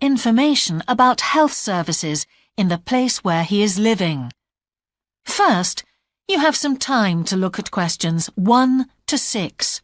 information about health services in the place where he is living. First, you have some time to look at questions 1 to 6.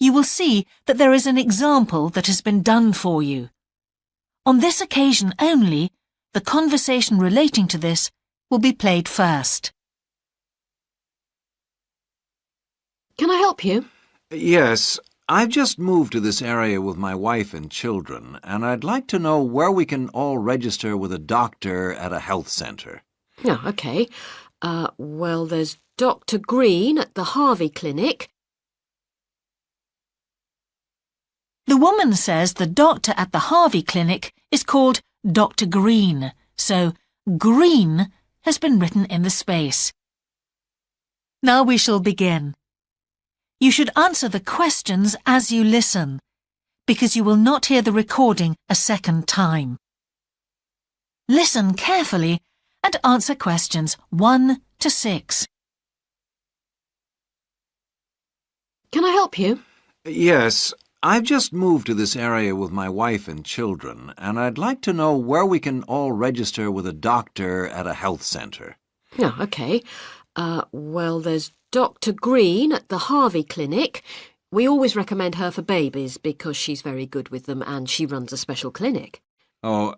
You will see that there is an example that has been done for you. On this occasion only, the conversation relating to this will be played first. Can I help you? Yes, I've just moved to this area with my wife and children, and I'd like to know where we can all register with a doctor at a health centre. Oh, OK. Well, there's Dr. Green at the Harvey Clinic. The woman says the doctor at the Harvey Clinic is called Dr. Green, so Green has been written in the space. Now we shall begin. You should answer the questions as you listen, because you will not hear the recording a second time. Listen carefully and answer questions 1 to 6. Can I help you? Yes, I've just moved to this area with my wife and children, and I'd like to know where we can all register with a doctor at a health centre. Oh, OK. Well, there's Dr. Green at the Harvey Clinic. We always recommend her for babies because she's very good with them and she runs a special clinic. Oh,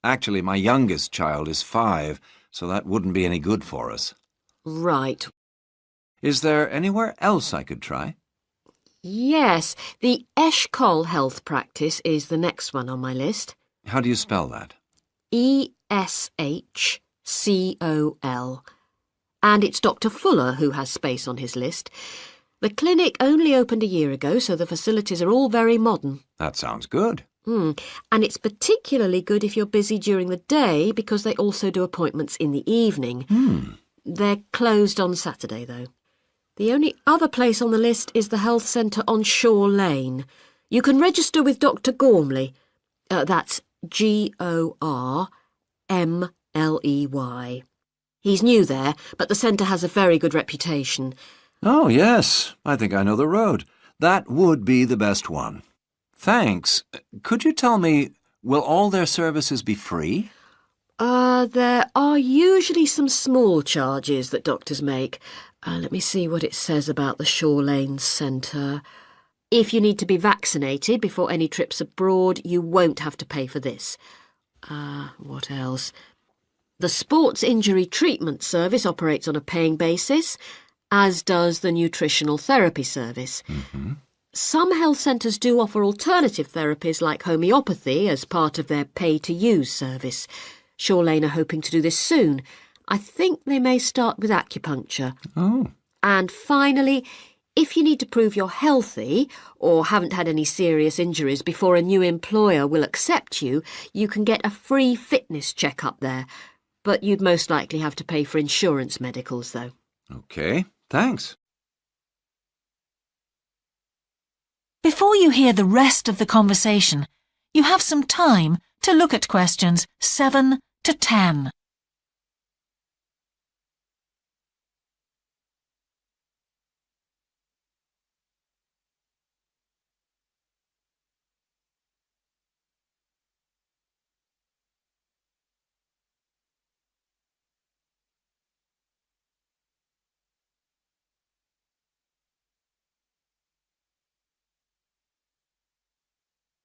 actually, my youngest child is 5, so that wouldn't be any good for us. Right. Is there anywhere else I could try? Yes, the Eshcol Health Practice is the next one on my list. How do you spell that? Eshcol. And it's Dr. Fuller who has space on his list. The clinic only opened a year ago, so the facilities are all very modern. That sounds good. And it's particularly good if you're busy during the day because they also do appointments in the evening. They're closed on Saturday, though. The only other place on the list is the health centre on Shore Lane. You can register with Dr. Gormley. That's Gormley. He's new there, but the centre has a very good reputation. Oh, yes. I think I know the road. That would be the best one. Thanks. Could you tell me, will all their services be free? There are usually some small charges that doctors make. Let me see what it says about the Shore Lane Centre. If you need to be vaccinated before any trips abroad, you won't have to pay for this. What else? The Sports Injury Treatment Service operates on a paying basis, as does the Nutritional Therapy Service. Some health centres do offer alternative therapies like homeopathy as part of their pay-to-use service. Shore Lane are hoping to do this soon. I think they may start with acupuncture. Oh. And finally, if you need to prove you're healthy or haven't had any serious injuries before a new employer will accept you, you can get a free fitness check-up there. But you'd most likely have to pay for insurance medicals, though. OK, thanks. Before you hear the rest of the conversation, you have some time to look at questions 7 to 10.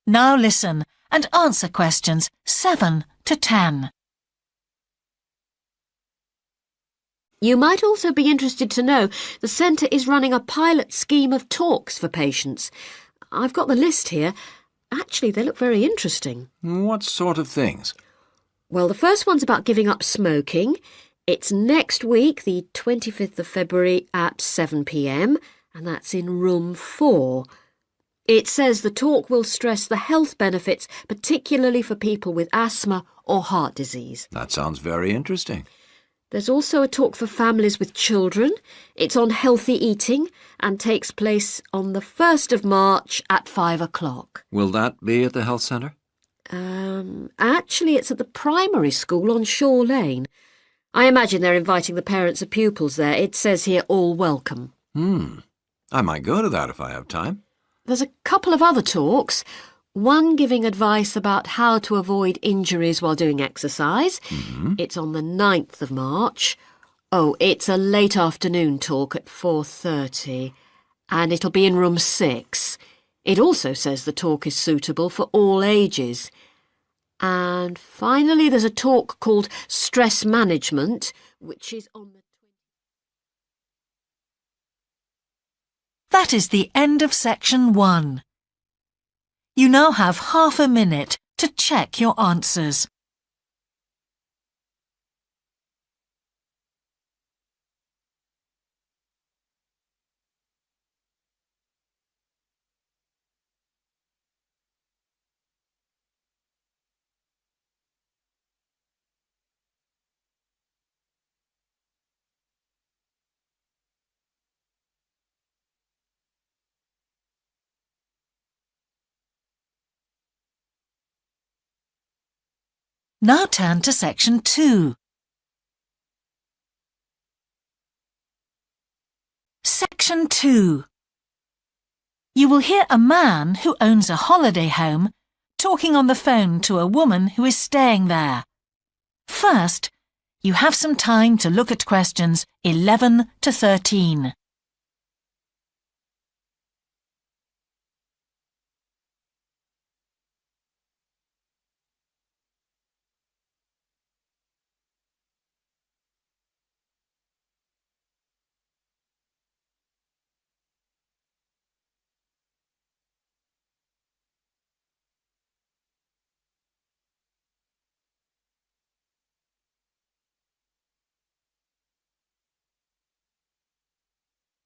Now listen and answer questions 7 to 10. You might also be interested to know the centre is running a pilot scheme of talks for patients. I've got the list here. Actually, they look very interesting. What sort of things? Well, the first one's about giving up smoking. It's next week, the 25th of February at 7 p.m, and that's in room 4. It says the talk will stress the health benefits, particularly for people with asthma or heart disease. That sounds very interesting. There's also a talk for families with children. It's on healthy eating and takes place on the 1st of March at 5 o'clock. Will that be at the health centre? Actually, it's at the primary school on Shore Lane. I imagine they're inviting the parents of pupils there. It says here, all welcome. I might go to that if I have time. There's a couple of other talks. One giving advice about how to avoid injuries while doing exercise. It's on the 9th of March. Oh, it's a late afternoon talk at 4:30, and it'll be in room 6. It also says the talk is suitable for all ages. And finally, there's a talk called Stress Management, which is on the... That is the end of section 1. You now have half a minute to check your answers. Now turn to section 2. Section 2. You will hear a man who owns a holiday home talking on the phone to a woman who is staying there. First, you have some time to look at questions 11 to 13.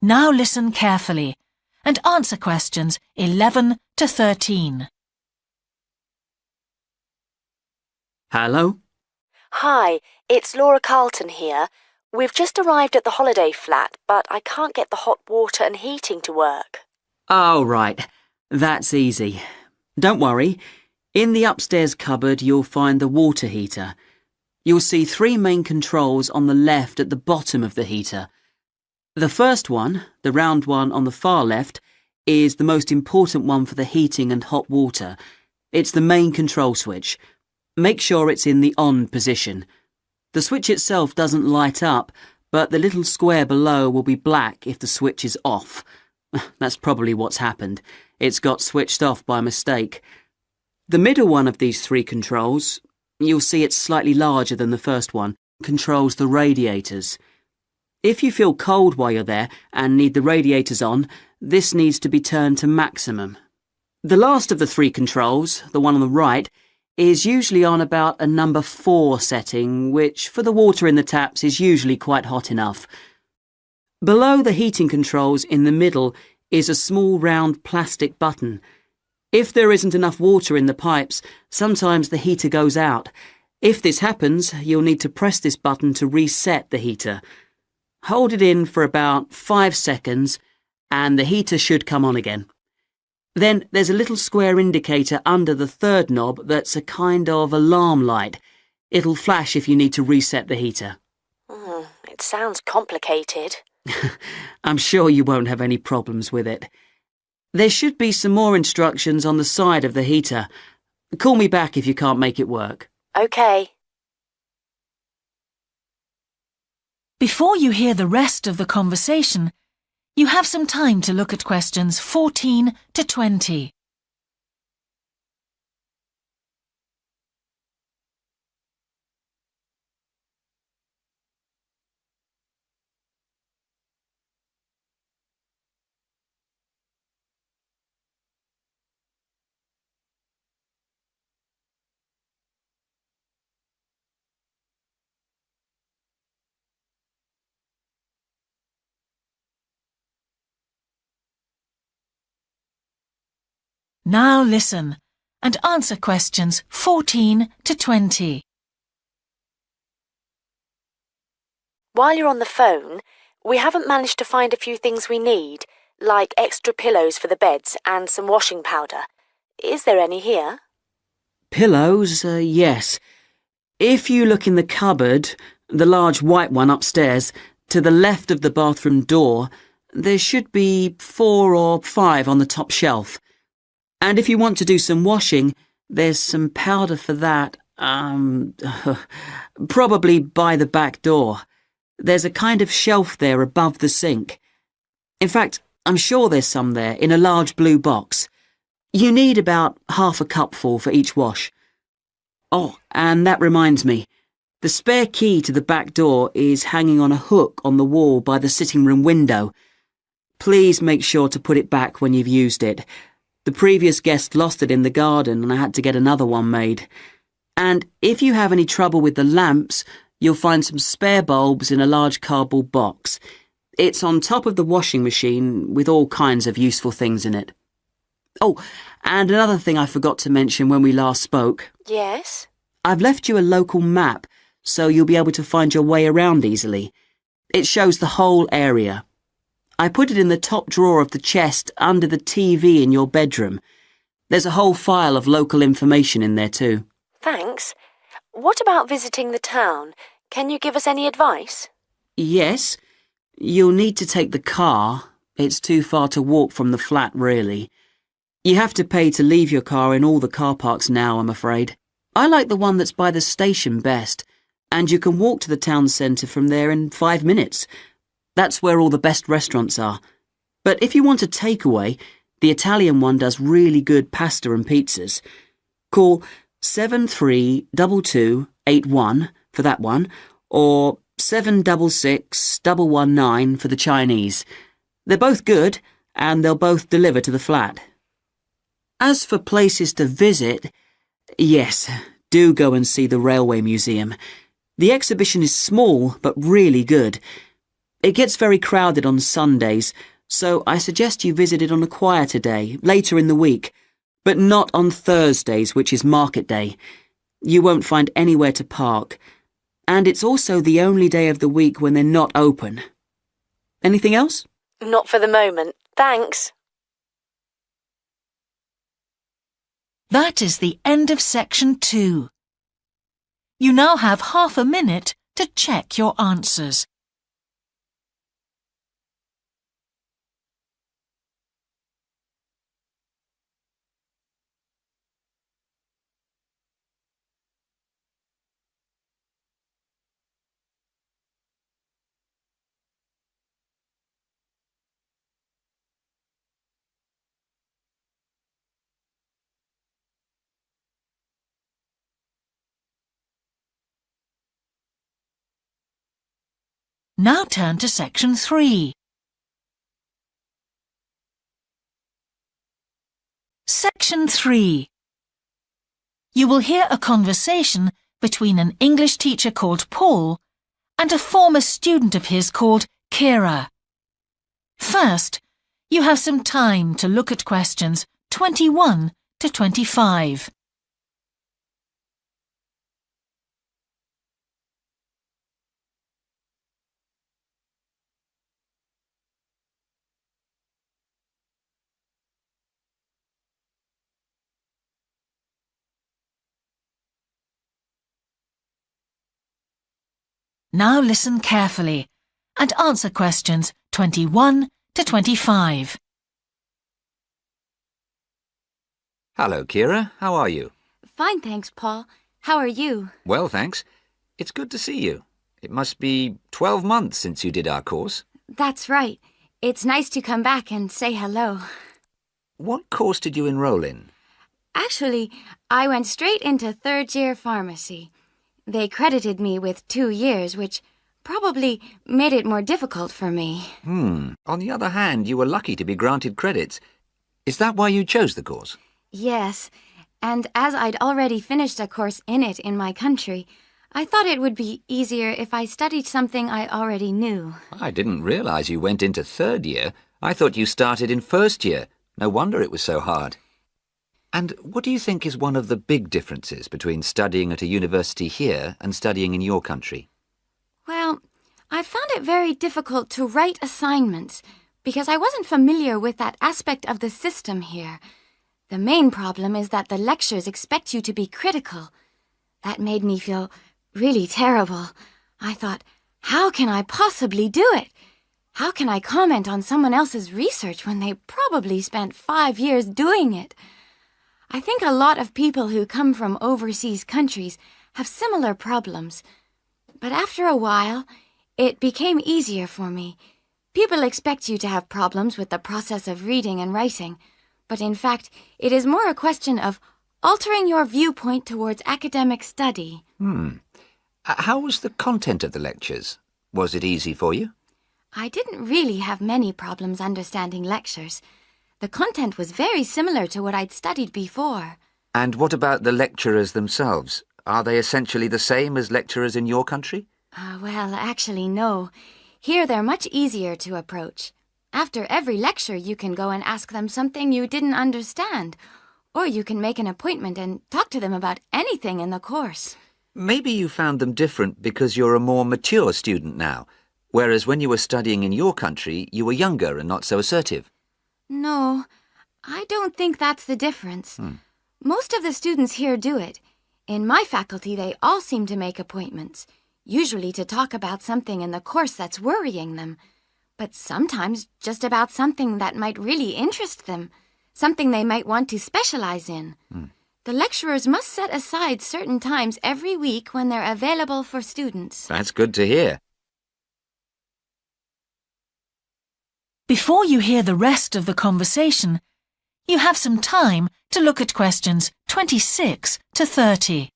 Now listen carefully and answer questions 11 to 13. Hello? Hi, it's Laura Carlton here. We've just arrived at the holiday flat, but I can't get the hot water and heating to work. Oh, right. That's easy. Don't worry. In the upstairs cupboard, you'll find the water heater. You'll see 3 main controls on the left at the bottom of the heater. The first one, the round one on the far left, is the most important one for the heating and hot water. It's the main control switch. Make sure it's in the on position. The switch itself doesn't light up, but the little square below will be black if the switch is off. That's probably what's happened. It's got switched off by mistake. The middle one of these 3 controls, you'll see it's slightly larger than the first one, controls the radiators. If you feel cold while you're there and need the radiators on, this needs to be turned to maximum. The last of the 3 controls, the one on the right, is usually on about a number 4 setting, which for the water in the taps is usually quite hot enough. Below the heating controls in the middle is a small round plastic button. If there isn't enough water in the pipes, sometimes the heater goes out. If this happens, you'll need to press this button to reset the heater. Hold it in for about 5 seconds and the heater should come on again. Then there's a little square indicator under the 3rd knob that's a kind of alarm light. It'll flash if you need to reset the heater. It sounds complicated. I'm sure you won't have any problems with it. There should be some more instructions on the side of the heater. Call me back if you can't make it work. OK. Before you hear the rest of the conversation, you have some time to look at questions 14 to 20. Now listen and answer questions 14 to 20. while you're on the phone, we haven't managed to find a few things we need, like extra pillows for the beds and some washing powder. Is there any here? Pillows, yes. If you look in the cupboard, the large white one upstairs, to the left of the bathroom door, there should be 4 or 5 on the top shelf. And if you want to do some washing, there's some powder for that, probably by the back door. There's a kind of shelf there above the sink. In fact, I'm sure there's some there in a large blue box. You need about half a cupful for each wash. Oh, and that reminds me. The spare key to the back door is hanging on a hook on the wall by the sitting room window. Please make sure to put it back when you've used it. The previous guest lost it in the garden and I had to get another one made. And if you have any trouble with the lamps, you'll find some spare bulbs in a large cardboard box. It's on top of the washing machine with all kinds of useful things in it. Oh, and another thing I forgot to mention when we last spoke. Yes? I've left you a local map, so you'll be able to find your way around easily. It shows the whole area. I put it in the top drawer of the chest under the TV in your bedroom. There's a whole file of local information in there too. Thanks. What about visiting the town? Can you give us any advice? Yes, you'll need to take the car. It's too far to walk from the flat, really. You have to pay to leave your car in all the car parks now, I'm afraid. I like the one that's by the station best, and you can walk to the town centre from there in 5 minutes. That's where all the best restaurants are. But if you want a takeaway, the Italian one does really good pasta and pizzas. Call 732281 for that one, or 766119 for the Chinese. They're both good, and they'll both deliver to the flat. As for places to visit, yes, do go and see the Railway Museum. The exhibition is small, but really good. It gets very crowded on Sundays, so I suggest you visit it on a quieter day, later in the week, but not on Thursdays, which is market day. You won't find anywhere to park, and it's also the only day of the week when they're not open. Anything else? Not for the moment. Thanks. That is the end of section 2. You now have half a minute to check your answers. Now turn to section 3. Section 3. You will hear a conversation between an English teacher called Paul and a former student of his called Kira. First, you have some time to look at questions 21 to 25. Now listen carefully and answer questions 21 to 25. Hello, Kira. How are you? Fine, thanks, Paul. How are you? Well, thanks. It's good to see you. It must be 12 months since you did our course. That's right. It's nice to come back and say hello. What course did you enroll in? Actually, I went straight into third-year pharmacy. They credited me with 2 years, which probably made it more difficult for me. On the other hand, you were lucky to be granted credits. Is that why you chose the course? Yes, and as I'd already finished a course in it in my country, I thought it would be easier if I studied something I already knew. I didn't realize you went into third year. I thought you started in first year. No wonder it was so hard. And what do you think is one of the big differences between studying at a university here and studying in your country? Well, I found it very difficult to write assignments because I wasn't familiar with that aspect of the system here. The main problem is that the lectures expect you to be critical. That made me feel really terrible. I thought, how can I possibly do it? How can I comment on someone else's research when they probably spent 5 years doing it? I think a lot of people who come from overseas countries have similar problems. But after a while, it became easier for me. People expect you to have problems with the process of reading and writing, but in fact, it is more a question of altering your viewpoint towards academic study. How was the content of the lectures? Was it easy for you? I didn't really have many problems understanding lectures. The content was very similar to what I'd studied before. And what about the lecturers themselves? Are they essentially the same as lecturers in your country? Well, actually, no. Here they're much easier to approach. After every lecture, you can go and ask them something you didn't understand, or you can make an appointment and talk to them about anything in the course. Maybe you found them different because you're a more mature student now, whereas when you were studying in your country, you were younger and not so assertive. No, I don't think that's the difference. Most of the students here do it. In my faculty, they all seem to make appointments, usually to talk about something in the course that's worrying them, but sometimes just about something that might really interest them, something they might want to specialize in. The lecturers must set aside certain times every week when they're available for students. That's good to hear. Before you hear the rest of the conversation, you have some time to look at questions 26 to 30.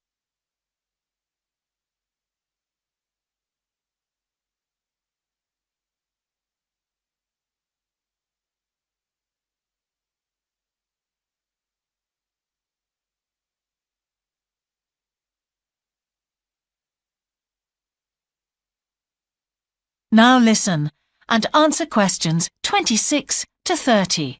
Now listen and answer questions 26 to 30.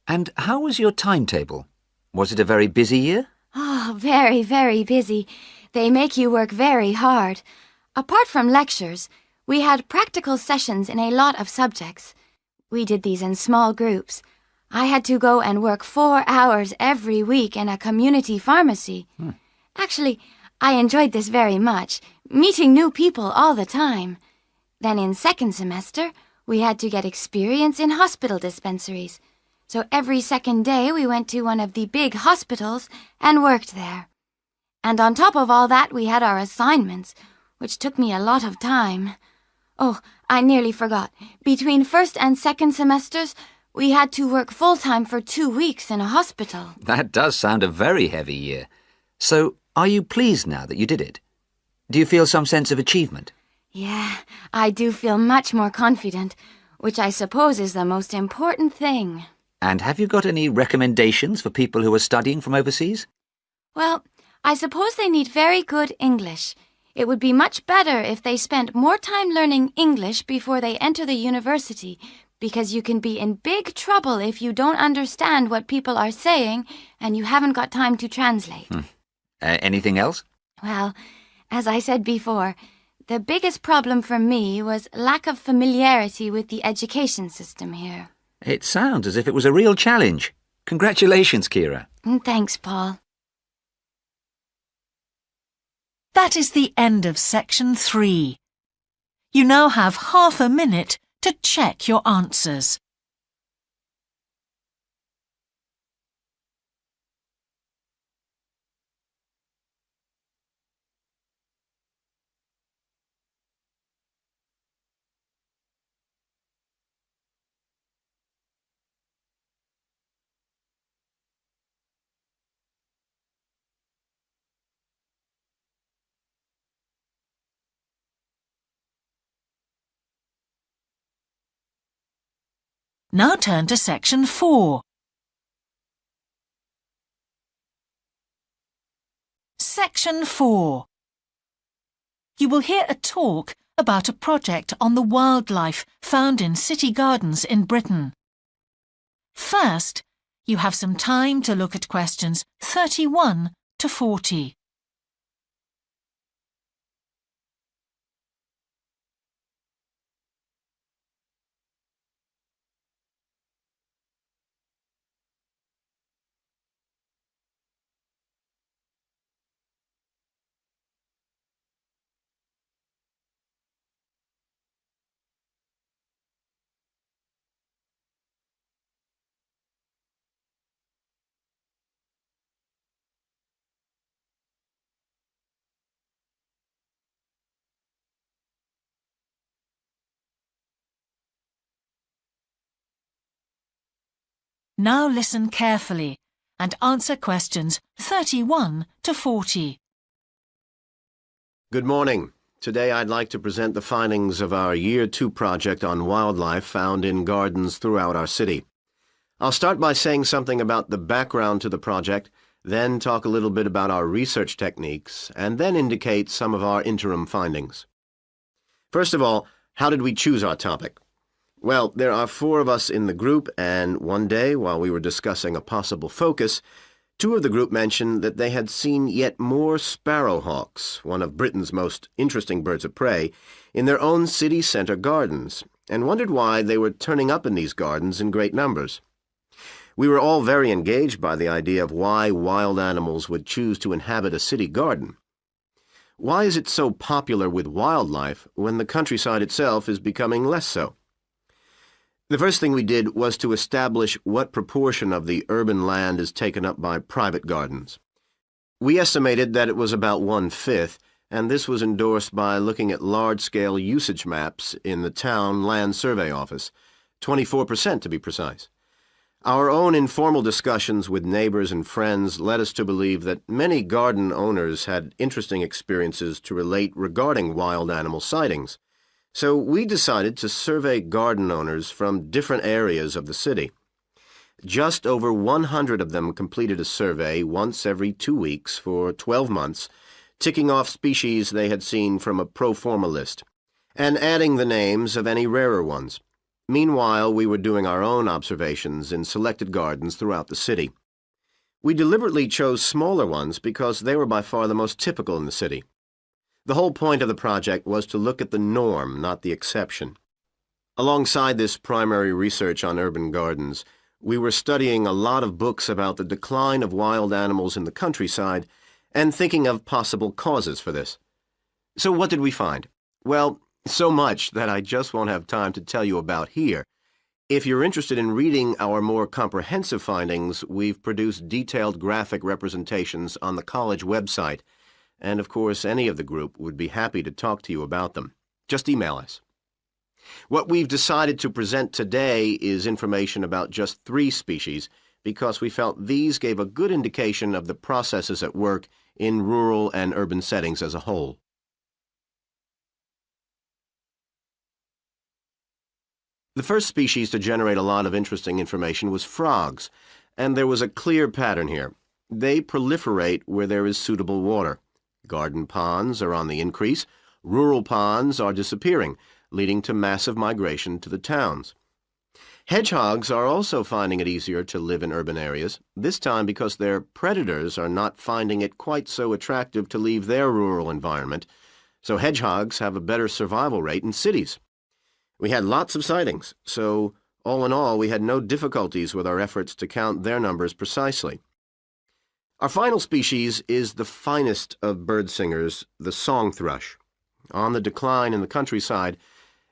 And how was your timetable? Was it a very busy year? Oh, very, very busy. They make you work very hard. Apart from lectures, we had practical sessions in a lot of subjects. We did these in small groups. I had to go and work 4 hours every week in a community pharmacy. Actually, I enjoyed this very much, meeting new people all the time. Then in second semester, we had to get experience in hospital dispensaries. So every second day we went to one of the big hospitals and worked there. And on top of all that, we had our assignments, which took me a lot of time. Oh, I nearly forgot. Between first and second semesters, we had to work full-time for 2 weeks in a hospital. That does sound a very heavy year. So, are you pleased now that you did it? Do you feel some sense of achievement? Yeah, I do feel much more confident, which I suppose is the most important thing. And have you got any recommendations for people who are studying from overseas? Well, I suppose they need very good English. It would be much better if they spent more time learning English before they enter the university, because you can be in big trouble if you don't understand what people are saying and you haven't got time to translate. Anything else? Well, as I said before, the biggest problem for me was lack of familiarity with the education system here. It sounds as if it was a real challenge. Congratulations, Kira. Thanks, Paul. That is the end of section 3. You now have half a minute to check your answers. Now turn to section 4. Section 4. You will hear a talk about a project on the wildlife found in city gardens in Britain. First, you have some time to look at questions 31 to 40. Now listen carefully and answer questions 31 to 40. Good morning. Today I'd like to present the findings of our Year 2 project on wildlife found in gardens throughout our city. I'll start by saying something about the background to the project, then talk a little bit about our research techniques, and then indicate some of our interim findings. First of all, how did we choose our topic? Well, there are 4 of us in the group, and one day, while we were discussing a possible focus, 2 of the group mentioned that they had seen yet more sparrowhawks, one of Britain's most interesting birds of prey, in their own city centre gardens, and wondered why they were turning up in these gardens in great numbers. We were all very engaged by the idea of why wild animals would choose to inhabit a city garden. Why is it so popular with wildlife when the countryside itself is becoming less so? The first thing we did was to establish what proportion of the urban land is taken up by private gardens. We estimated that it was about 1/5, and this was endorsed by looking at large-scale usage maps in the town land survey office, 24% to be precise. Our own informal discussions with neighbors and friends led us to believe that many garden owners had interesting experiences to relate regarding wild animal sightings. So we decided to survey garden owners from different areas of the city. Just over 100 of them completed a survey once every 2 weeks for 12 months, ticking off species they had seen from a pro forma list, and adding the names of any rarer ones. Meanwhile, we were doing our own observations in selected gardens throughout the city. We deliberately chose smaller ones because they were by far the most typical in the city. The whole point of the project was to look at the norm, not the exception. Alongside this primary research on urban gardens, we were studying a lot of books about the decline of wild animals in the countryside and thinking of possible causes for this. So what did we find? Well, so much that I just won't have time to tell you about here. If you're interested in reading our more comprehensive findings, we've produced detailed graphic representations on the college website, and of course any of the group would be happy to talk to you about them. Just email us. What we've decided to present today is information about just 3 species because we felt these gave a good indication of the processes at work in rural and urban settings as a whole. The first species to generate a lot of interesting information was frogs, and there was a clear pattern here. They proliferate where there is suitable water. Garden ponds are on the increase, rural ponds are disappearing, leading to massive migration to the towns. Hedgehogs are also finding it easier to live in urban areas, this time because their predators are not finding it quite so attractive to leave their rural environment, so hedgehogs have a better survival rate in cities. We had lots of sightings, so all in all we had no difficulties with our efforts to count their numbers precisely. Our final species is the finest of bird singers, the song thrush. On the decline in the countryside,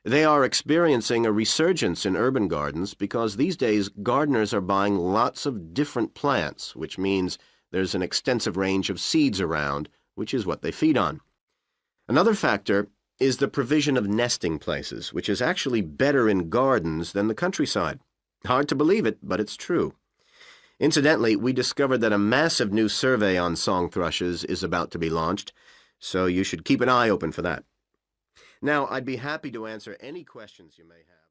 they are experiencing a resurgence in urban gardens because these days gardeners are buying lots of different plants, which means there's an extensive range of seeds around, which is what they feed on. Another factor is the provision of nesting places, which is actually better in gardens than the countryside. Hard to believe it, but it's true. Incidentally, we discovered that a massive new survey on song thrushes is about to be launched, so you should keep an eye open for that. Now, I'd be happy to answer any questions you may have.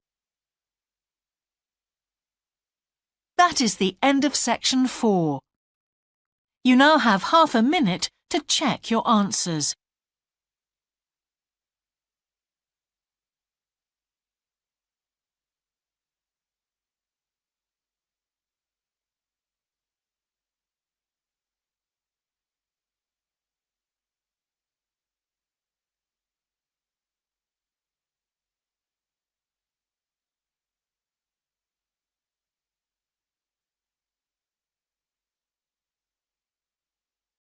That is the end of section 4. You now have half a minute to check your answers.